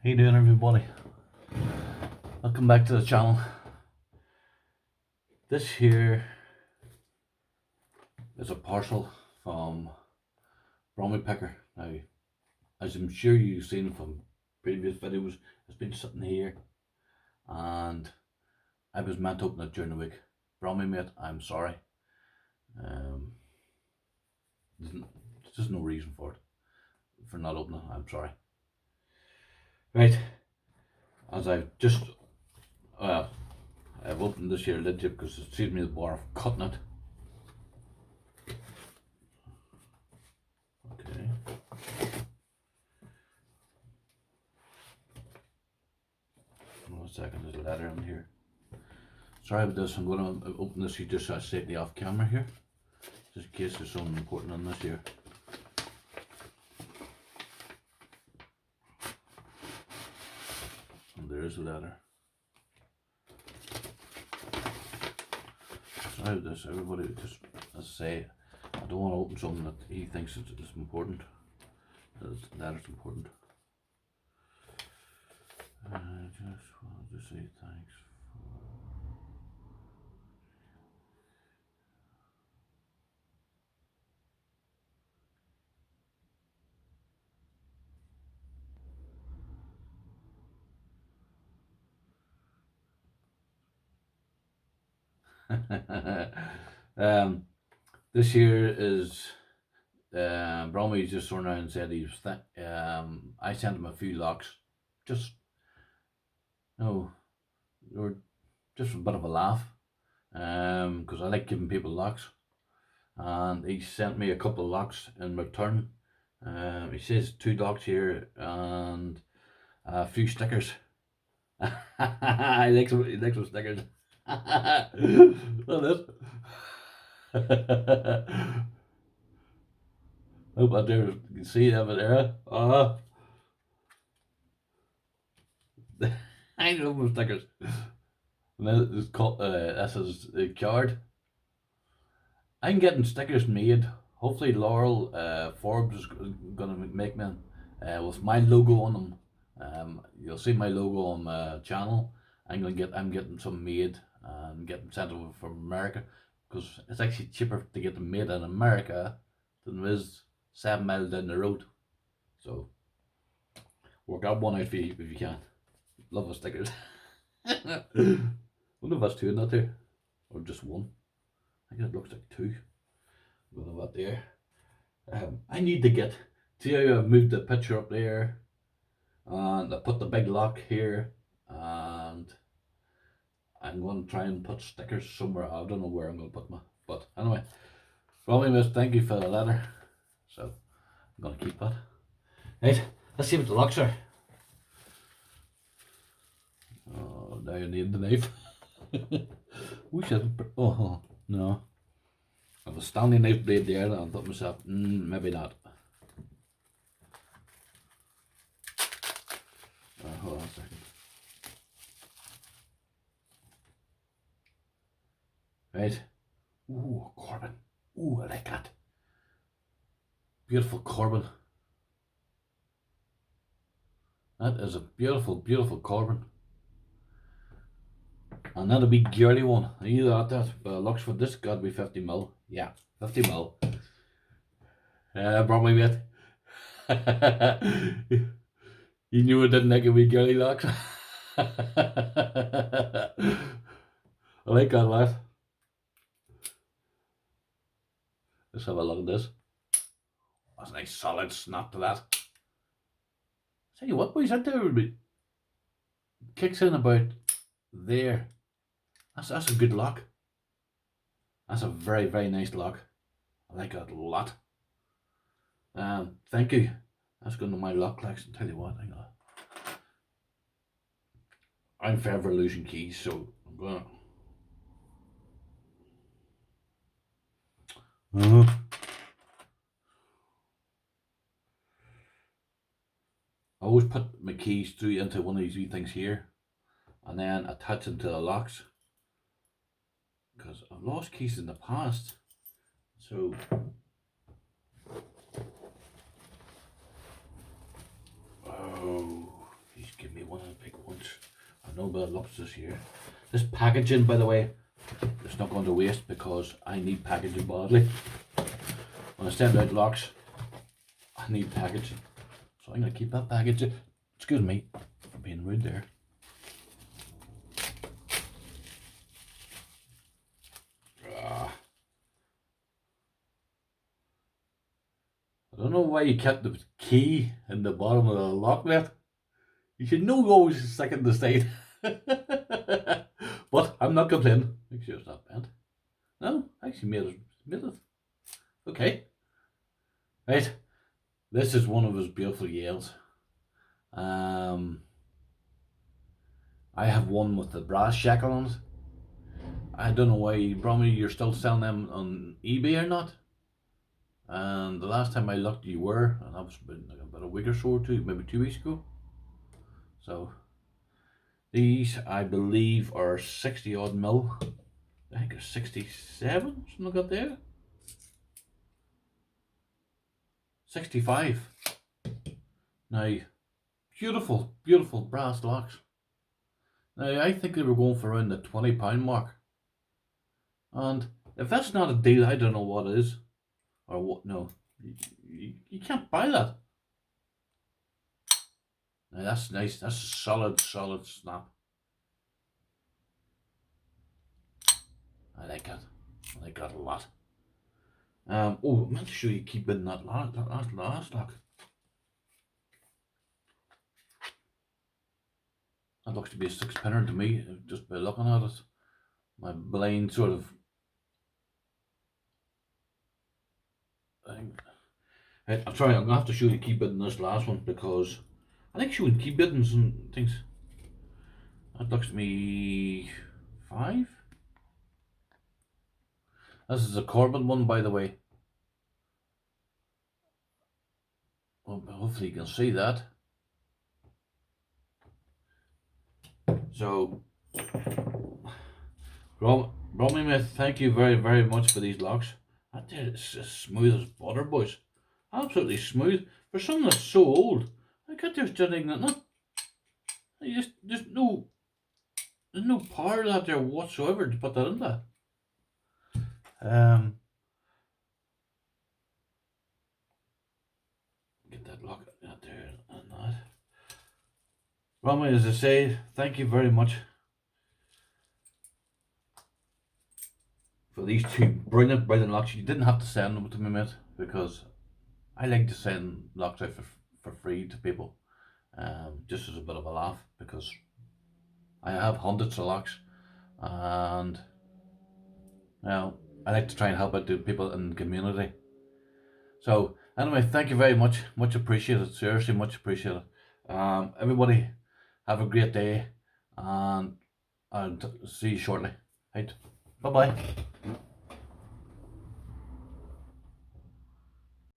How you doing, everybody? Welcome back to the channel. This here is a parcel from Brummie Picker. Now, as I'm sure you've seen from previous videos, it's been sitting here and I was meant to open it during the week. Brummie mate, I'm sorry. There's just no reason for it, for not opening it. I'm sorry. Right, as I've just I've opened this here lid because it saves me the bar of cutting it. Okay. One second, there's a letter in here. Sorry about this, I'm going to open this here just slightly off camera here, just in case there's something important in this here. And there's the letter. Sorry about this, everybody, just as I say, I don't want to open something that he thinks is important, that letter's important. I just wanted to say thanks for this here is Brummie just turned around and said he was I sent him a few locks, just they were just a bit of a laugh, because I like giving people locks, and he sent me a couple of locks in return. He says 2 locks here and a few stickers. He likes some stickers. Look at this. Hope out there you can see that over there. I love those stickers. And this is called this is the card. I'm getting stickers made. Hopefully Laurel Forbes is gonna make me with my logo on them. You'll see my logo on my channel. I'm getting some made and getting sent over from America, because it's actually cheaper to get them made in America than it is 7 miles down the road. So work that one out for you if you can. Love the stickers. Wonder if that's 2 in that there, or just 1. I think it looks like 2. With that there. I need to get. See how I've moved the picture up there, and I put the big lock here, and I'm going to try and put stickers somewhere. I don't know where I'm going to put them, but anyway, Brummie miss, thank you for the letter. So I'm going to keep that. Right, let's see what the locks are. Oh, now you need the knife. Oh no. I have a standing knife blade there, and I thought to myself, maybe not. Hold on a second. Right. Ooh, Corbin. Ooh, I like that. Beautiful Corbin. That is a beautiful, beautiful Corbin. And that'll be girly one. I knew that, but looks for this got to be 50 mil. Yeah, 50 mil. Probably mate. You knew it didn't make a wee girly locks. I like that lad. Let's have a look at this. That's a nice solid snap to that. Tell you what, boys, that there would be kicks in about there. That's a good lock. That's a very, very nice lock. I like that a lot. Thank you. That's going to my lock collection. Tell you what, I'm forever losing keys, so I'm gonna. I always put my keys through into one of these wee things here, and then attach them to the locks, because I've lost keys in the past. So oh, these no bad locks this year. This packaging, by the way, it's not going to waste because I need packaging badly. When I send out locks, I need packaging. So I'm going to keep that packaging. Excuse me for being rude there. I don't know why you kept the key in the bottom of the lock nut. You should know always stick it in the side. But I'm not complaining. Make sure it's not bent. No, actually made it. Okay. Right. This is one of his beautiful yells. I have one with the brass shackle on it. I don't know why, Brummie, you're still selling them on eBay or not. And the last time I looked, you were, and that was about a week or so, or two, maybe 2 weeks ago. So these, I believe, are 60 odd mil. I think it's 67, something like that there. 65. Now, beautiful, beautiful brass locks. Now, I think they were going for around the £20 mark. And if that's not a deal, I don't know what is. Or what, no. You can't buy that. Now, that's nice. That's a solid snap. I like that. I like that a lot. Oh, I meant to show you keep in that last lock. That looks to be a 6-pinner to me, just by looking at it. My blind sort of thing. Right, I'm gonna have to show you key bidding this last one because I like showing key biddings and things. That looks to me 5. This is a Corbin one, by the way. Well, hopefully you can see that. So, Brummie, thank you very much for these locks. That there is as smooth as butter, boys. Absolutely smooth. For something that's so old, I got there still ignorant. No, there's no power out there whatsoever to put that in there. Get that lock out there and that. Brummie, as I say, thank you very much for these two brilliant locks. You didn't have to send them to me, mate, because I like to send locks out for free to people, just as a bit of a laugh, because I have hundreds of locks, and well, I like to try and help out the people in the community. So anyway, thank you very much appreciated, seriously much appreciated. Everybody have a great day, and I'll see you shortly. Right, bye bye.